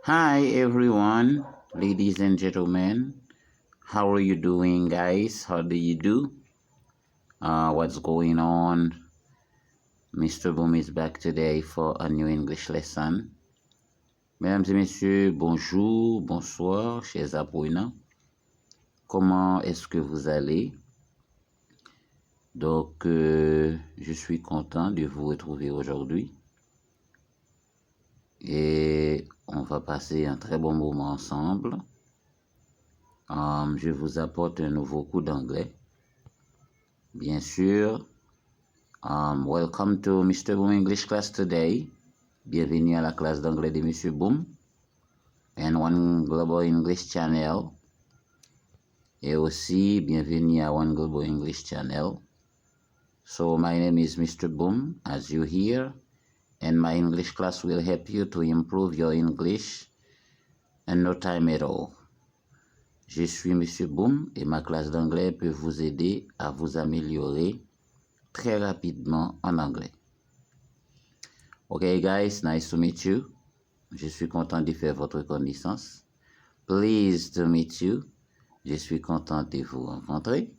Hi everyone, ladies and gentlemen. How are you doing, guys? How do you do? What's going on? Mr. Boom is back today for a new English lesson. Mesdames et messieurs, bonjour, bonsoir, chers apprenants. Comment est-ce que vous allez? Donc, je suis content de vous retrouver aujourd'hui. Et on va passer un très bon moment ensemble. Je vous apporte un nouveau cours d'anglais. Bien sûr. Welcome to Mr. Boom English class today. Bienvenue à la classe d'anglais de Monsieur Boom and One Global English Channel. Et aussi, bienvenue à One Global English Channel. So, my name is Mr. Boom, as you hear, and my English class will help you to improve your English in no time at all. Je suis Monsieur Boom et ma classe d'anglais peut vous aider à vous améliorer très rapidement en anglais. Okay guys, nice to meet you. Je suis content de faire votre connaissance. Pleased to meet you. Je suis content de vous rencontrer.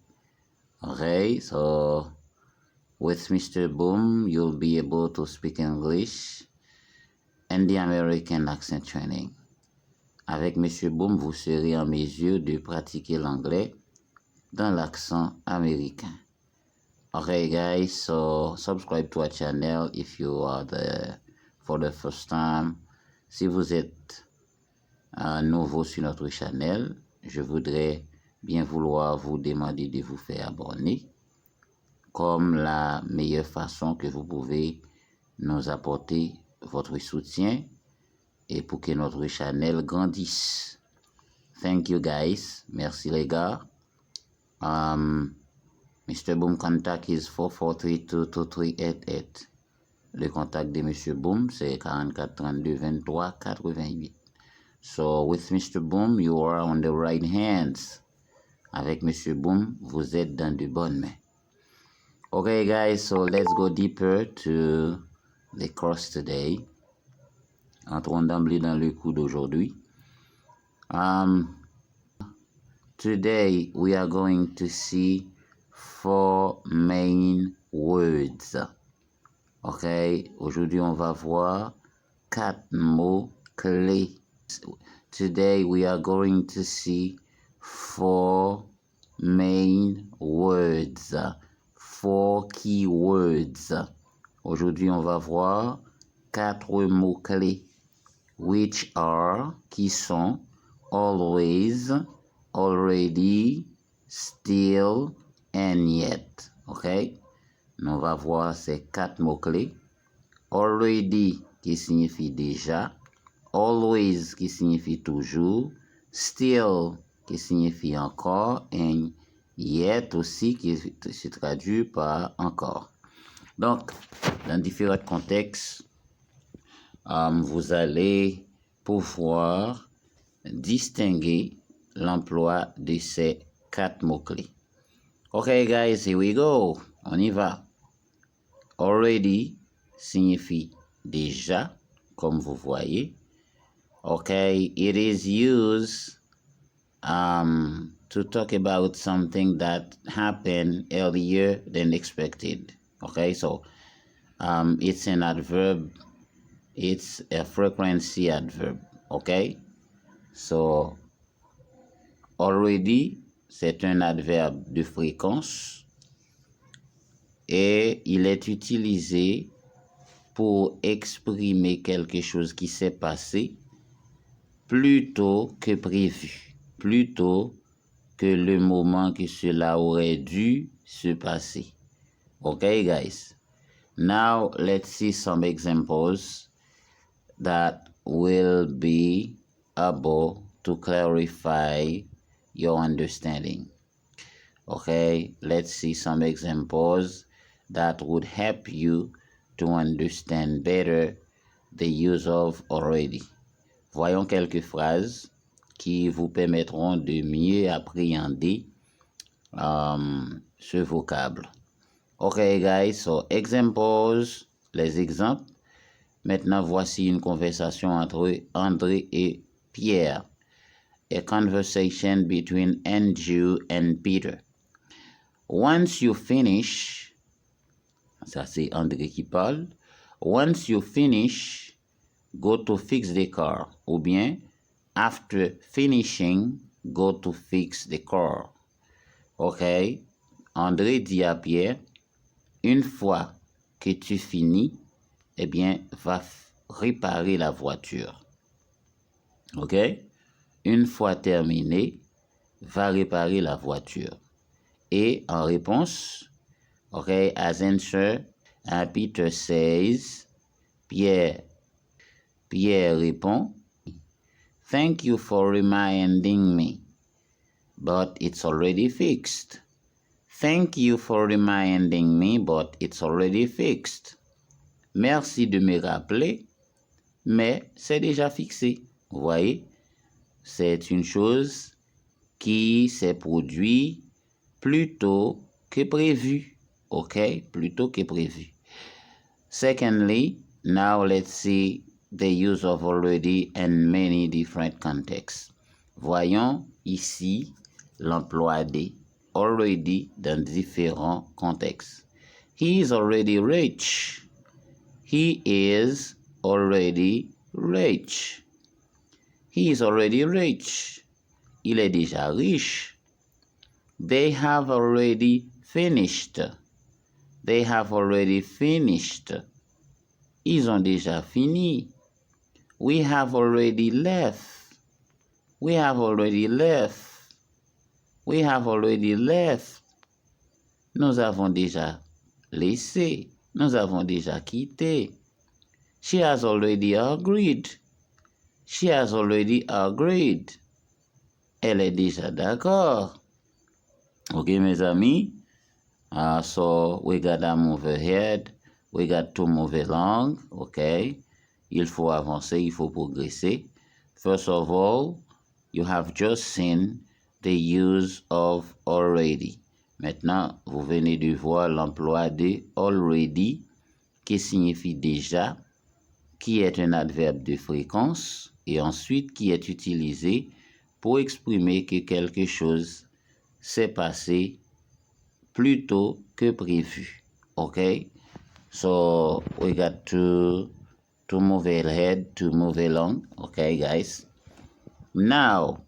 Okay, so with Mr. Boom, you'll be able to speak English and the American accent training. Avec Monsieur Boom, vous serez en mesure de pratiquer l'anglais dans l'accent américain. Okay guys, so subscribe to our channel if you are there for the first time. Si vous êtes nouveau sur notre channel, je voudrais bien vouloir vous demander de vous faire abonner comme la meilleure façon que vous pouvez nous apporter votre soutien et pour que notre channel grandisse. Thank you guys. Merci les gars. Mr. Boom contact is 443-22388. Le contact de Monsieur Boom, c'est 44 32 23 88. So, with Mr. Boom, you are on the right hands. Avec Monsieur Boom, vous êtes dans de bonnes mains. Okay, guys, so let's go deeper to the course today. Entrons d'emblée dans le cours d'aujourd'hui. Today, we are going to see 4 main words. Ok, aujourd'hui on va voir 4 mots clés. Today we are going to see 4 main words. 4 keywords. Aujourd'hui on va voir 4 mots clés. Which are, qui sont, always, already, still, and yet. Ok? On va voir ces 4 mots-clés. Already, qui signifie déjà. Always, qui signifie toujours. Still, qui signifie encore. And yet aussi, qui se traduit par encore. Donc, dans différents contextes, vous allez pouvoir distinguer l'emploi de ces 4 mots-clés. Ok, guys, here we go. On y va. Already signifie déjà, comme vous voyez. Okay, it is used to talk about something that happened earlier than expected. Okay, so it's an adverb. It's a frequency adverb. Okay, so already, c'est un adverbe de fréquence. Et il est utilisé pour exprimer quelque chose qui s'est passé plus tôt que prévu, plus tôt que le moment que cela aurait dû se passer. Okay, guys? Now, let's see some examples that will be able to clarify your understanding. Okay, let's see some examples that would help you to understand better the use of already. Voyons quelques phrases qui vous permettront de mieux appréhender ce vocable. Okay, guys, so examples, les exemples. Maintenant, voici une conversation entre André et Pierre. A conversation between Andrew and Peter. Once you finish, ça c'est André qui parle. Once you finish, go to fix the car. Ou bien, after finishing, go to fix the car. Ok? André dit à Pierre, une fois que tu finis, eh bien, va réparer la voiture. Ok? Une fois terminé, va réparer la voiture. Et en réponse, ok, as answer, Peter says, Pierre répond, thank you for reminding me, but it's already fixed. Thank you for reminding me, but it's already fixed. Merci de me rappeler, mais c'est déjà fixé. Vous voyez, c'est une chose qui s'est produite plus tôt que prévu. Okay, plus tôt que prévu. Secondly, now let's see the use of already in many different contexts. Voyons ici l'emploi de already dans différents contextes. He is already rich. He is already rich. He is already rich. Il est déjà riche. They have already finished. They have already finished. Ils ont déjà fini. We have already left. We have already left. We have already left. Nous avons déjà laissé. Nous avons déjà quitté. She has already agreed. She has already agreed. Elle est déjà d'accord. Okay, mes amis. So we gotta move ahead. We got to move along. Okay. Il faut avancer, il faut progresser. First of all, you have just seen the use of already. Maintenant, vous venez de voir l'emploi de already, qui signifie déjà, qui est un adverbe de fréquence, et ensuite qui est utilisé pour exprimer que quelque chose s'est passé plus tôt que prévu. Okay? So we got to move ahead, to move along. Okay, guys? Now,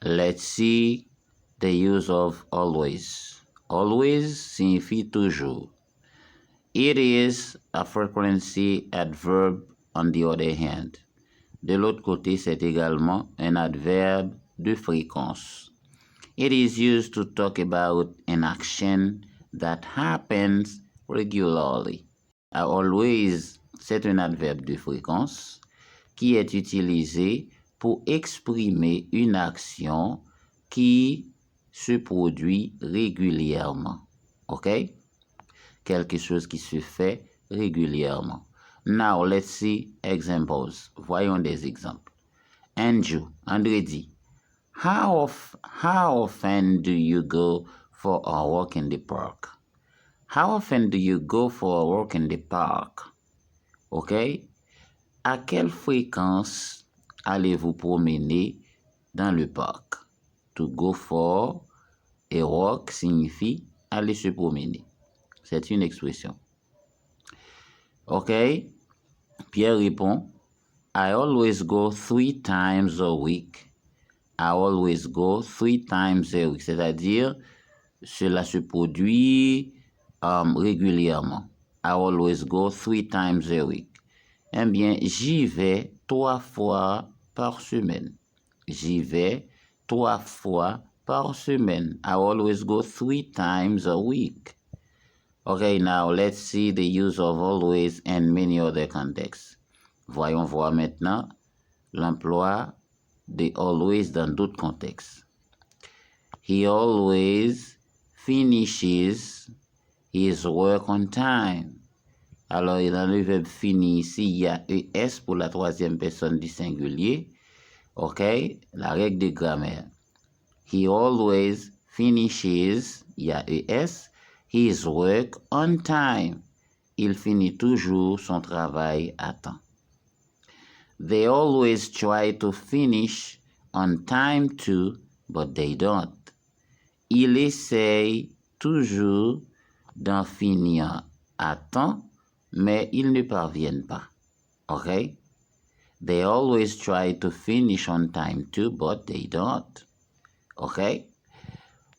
let's see the use of always. Always signifie toujours. It is a frequency adverb on the other hand. De l'autre côté, c'est également un adverbe de fréquence. It is used to talk about an action that happens regularly. Always, c'est un adverbe de fréquence qui est utilisé pour exprimer une action qui se produit régulièrement. OK? Quelque chose qui se fait régulièrement. Now, let's see examples. Voyons des exemples. André dit, How often do you go for a walk in the park? How often do you go for a walk in the park? OK? À quelle fréquence allez-vous promener dans le parc? To go for a walk signifie aller se promener. C'est une expression. OK? Pierre répond, I always go 3 times a week. I always go 3 times a week. C'est-à-dire, cela se produit régulièrement. I always go 3 times a week. Eh bien, j'y vais 3 fois par semaine. J'y vais 3 fois par semaine. I always go 3 times a week. Okay, now let's see the use of always and many other contexts. Voyons voir maintenant l'emploi de always dans d'autres contextes. He always finishes his work on time. Alors, dans le verbe fini ici, il y a ES pour la troisième personne du singulier. OK? La règle de grammaire. He always finishes, il y a ES, his work on time. il finit toujours son travail à temps. They always try to finish on time too, but they don't. Ils essayent toujours d'en finir à temps, mais ils ne parviennent pas. Okay? They always try to finish on time too, but they don't. Okay?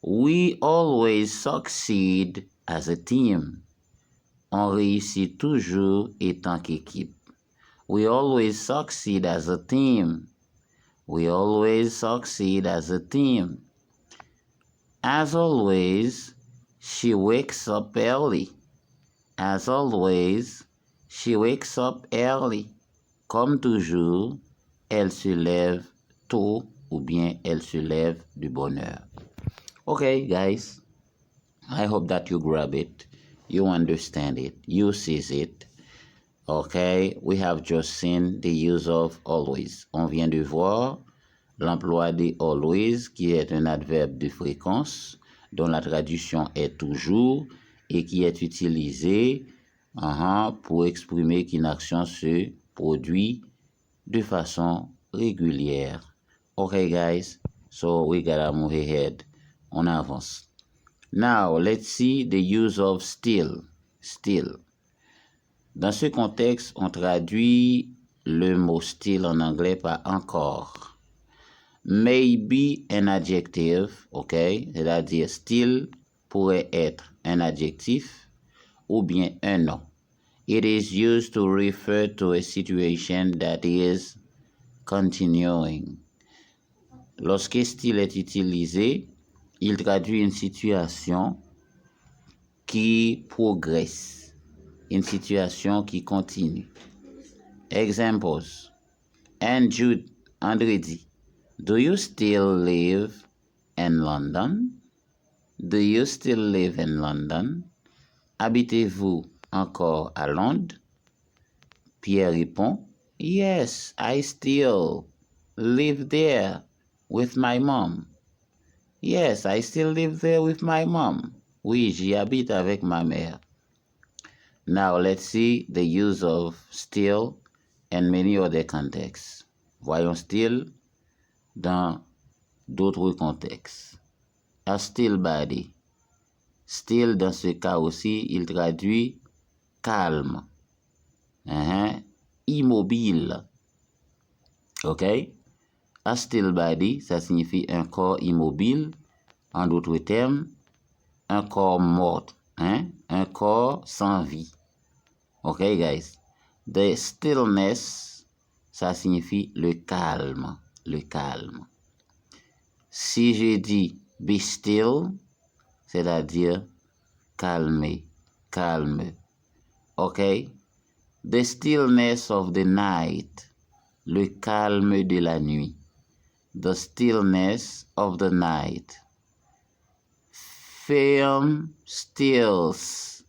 We always succeed as a team. On réussit toujours étant qu'équipe. We always succeed as a team. We always succeed as a team. As always, she wakes up early. As always, she wakes up early. Comme toujours, elle se lève tôt ou bien elle se lève de bonne heure. Okay, guys, I hope that you grab it, you understand it, you seize it. Okay, we have just seen the use of always. On vient de voir l'emploi de always, qui est un adverbe de fréquence, dont la traduction est toujours, et qui est utilisé pour exprimer qu'une action se produit de façon régulière. Okay, guys, so we gotta move ahead. On avance. Now, let's see the use of still. Still. Dans ce contexte, on traduit le mot still en anglais par encore. May be an adjective, ok? C'est-à-dire still pourrait être un adjectif ou bien un nom. It is used to refer to a situation that is continuing. Lorsque still est utilisé, il traduit une situation qui progresse, une situation qui continue. Examples. And Jude, André dit, do you still live in London? Do you still live in London? Habitez-vous encore à Londres? Pierre répond, yes, I still live there with my mom. Yes, I still live there with my mom. Oui, j'y habite avec ma mère. Now let's see the use of still in many other contexts. Voyons still dans d'autres contextes. A still body. Still, dans ce cas aussi, il traduit calme, immobile. OK? A still body, ça signifie un corps immobile. En d'autres termes, un corps mort, un corps sans vie. OK, guys? The stillness, ça signifie le calme, le calme. Si je dis be still, c'est-à-dire calmer, calme. OK? The stillness of the night, le calme de la nuit. The stillness of the night. Film stills,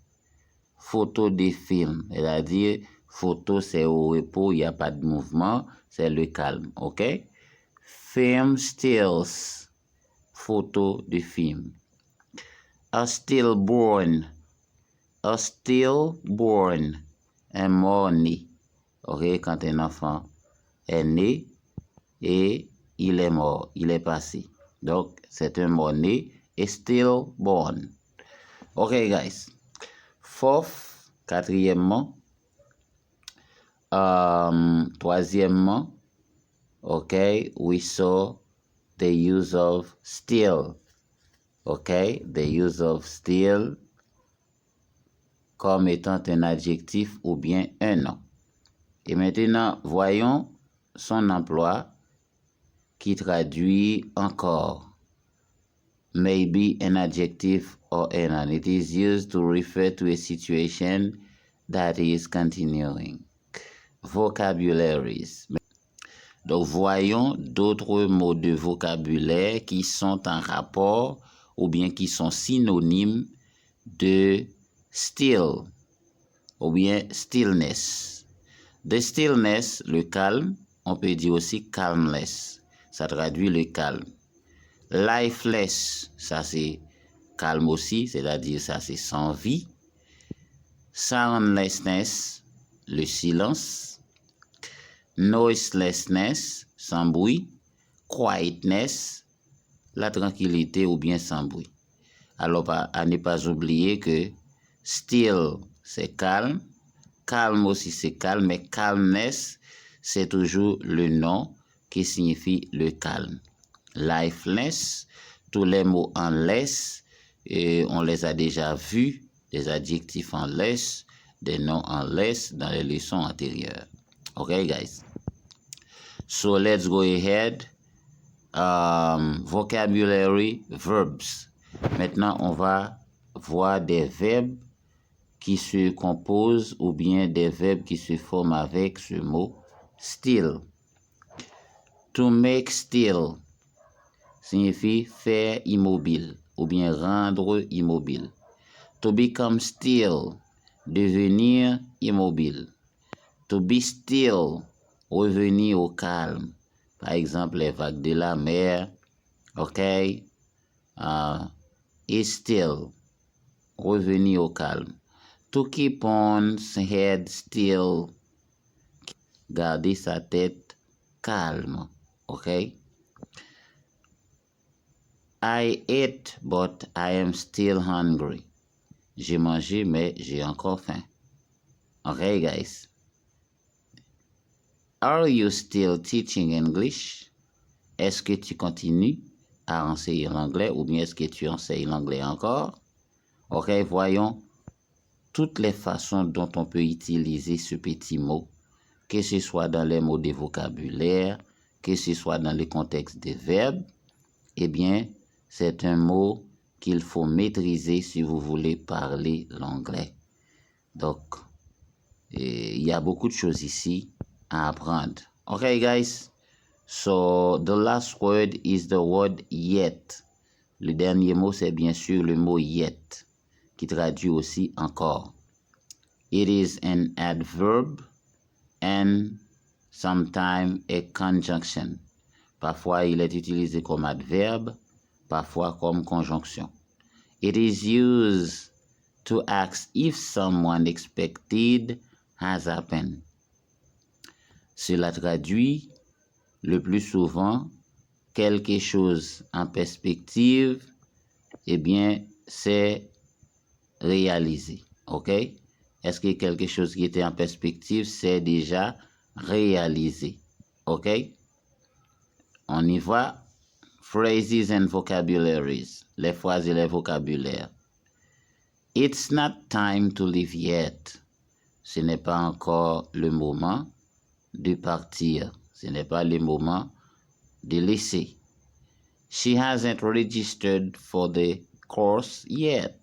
photo de film, c'est-à-dire photo c'est au repos, il n'y a pas de mouvement, c'est le calme, ok? Film stills, photo de film. A stillborn, un mort-né, ok? Quand un enfant est né et il est mort, il est passé. Donc, c'est un mort-né et stillborn. Ok, guys. Fourth, quatrièmement. Troisièmement, ok, we saw the use of still. Ok, the use of still comme étant un adjectif ou bien un nom. Et maintenant, voyons son emploi qui traduit encore. May be an adjective or a noun. It is used to refer to a situation that is continuing. Vocabularies. Donc, voyons d'autres mots de vocabulaire qui sont en rapport ou bien qui sont synonymes de still ou bien stillness. The stillness, le calme, on peut dire aussi calmless. Ça traduit le calme. Lifeless, ça c'est calme aussi, c'est-à-dire ça c'est sans vie. Soundlessness, le silence. Noiselessness, sans bruit. Quietness, la tranquillité ou bien sans bruit. Alors, à ne pas oublier que still, c'est calme. Calme aussi, c'est calme, mais calmness, c'est toujours le nom qui signifie le calme. Lifeless, tous les mots en less, on les a déjà vus, des adjectifs en less, des noms en less dans les leçons antérieures. Okay, guys? So let's go ahead. Vocabulary, verbs. Maintenant, on va voir des verbes qui se composent ou bien des verbes qui se forment avec ce mot still. To make still signifie faire immobile ou bien rendre immobile. To become still, devenir immobile. To be still, revenir au calme. Par exemple, les vagues de la mer, ok? Is still, revenir au calme. To keep one's head still, garder sa tête calme, ok? I ate, but I am still hungry. J'ai mangé, mais j'ai encore faim. Okay, guys? Are you still teaching English? Est-ce que tu continues à enseigner l'anglais ou bien est-ce que tu enseignes l'anglais encore? Ok, voyons toutes les façons dont on peut utiliser ce petit mot, que ce soit dans les mots de vocabulaire, que ce soit dans le contexte des verbes. Eh bien, c'est un mot qu'il faut maîtriser si vous voulez parler l'anglais. Donc, il y a beaucoup de choses ici à apprendre. Okay, guys? So, the last word is the word yet. Le dernier mot, c'est bien sûr le mot yet, qui traduit aussi encore. It is an adverb and sometimes a conjunction. Parfois, il est utilisé comme adverbe, parfois comme conjonction. It is used to ask if someone expected has happened. Cela traduit le plus souvent quelque chose en perspective, eh bien, c'est réalisé. OK? Est-ce que quelque chose qui était en perspective, c'est déjà réalisé? OK? On y va. Phrases and vocabularies. Les phrases et les vocabulaires. It's not time to leave yet. Ce n'est pas encore le moment de partir. Ce n'est pas le moment de laisser. She hasn't registered for the course yet.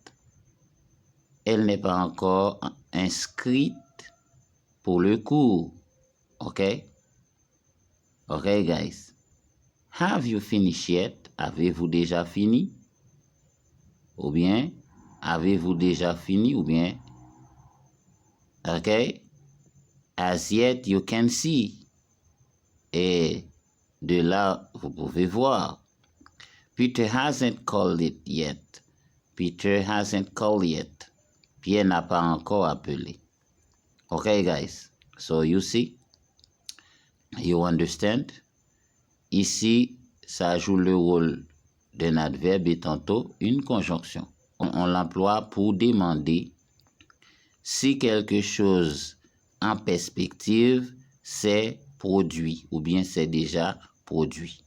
Elle n'est pas encore inscrite pour le cours. OK? OK, guys. Have you finished yet? Avez-vous déjà fini? Ou bien, avez-vous déjà fini? Ou bien, OK? As yet you can see. Et de là, vous pouvez voir. Peter hasn't called it yet. Peter hasn't called yet. Pierre n'a pas encore appelé. Okay, guys. So you see, you understand. Ici, ça joue le rôle d'un adverbe et tantôt une conjonction. On l'emploie pour demander si quelque chose en perspective c'est produit ou bien c'est déjà produit.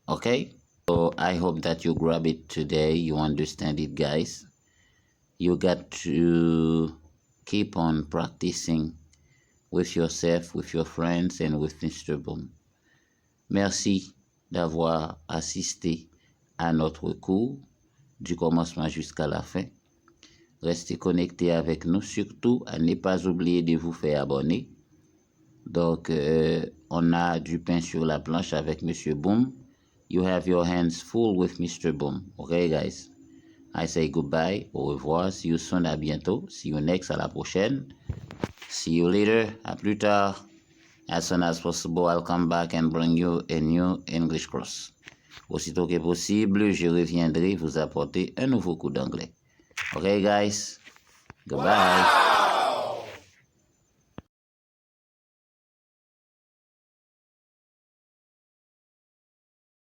Okay? So I hope that you grab it today. You understand it, guys. You got to keep on practicing with yourself, with your friends, and with Mr. Boom. Merci d'avoir assisté à notre cours du commencement jusqu'à la fin. Restez connectés avec nous, surtout à ne pas oublier de vous faire abonner. Donc, on a du pain sur la planche avec Mr. Boom. You have your hands full with Mr. Boom. Okay, guys? I say goodbye, au revoir, see you soon, à bientôt, see you next, à la prochaine, see you later, à plus tard. As soon as possible, I'll come back and bring you a new English course. Aussitôt que possible, je reviendrai vous apporter un nouveau cours d'anglais. Okay, guys? Goodbye.